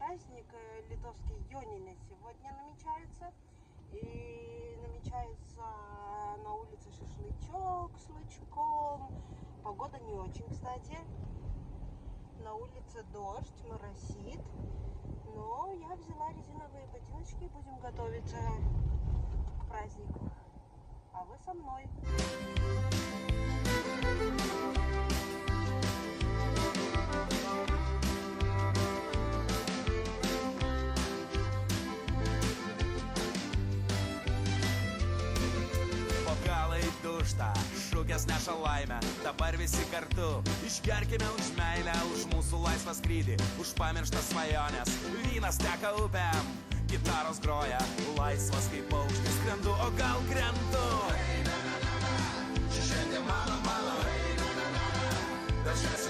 праздник литовский Йонины сегодня намечается. И намечается на улице шашлычок с лучком. Погода не очень, кстати. На улице дождь, моросит. Но я взяла резиновые ботиночки, будем готовиться к празднику. А вы со мной. Duštą, šūkės neša laimę, dabar visi kartu. Išgerkime už meilę, už mūsų laisvą skrydį, už pamirštas svajonės. Vynas teka upėm, gitaros groja, laisvas kaip paukštis skrendu, o gal krentu. Čia šiandien mano, bet šiandien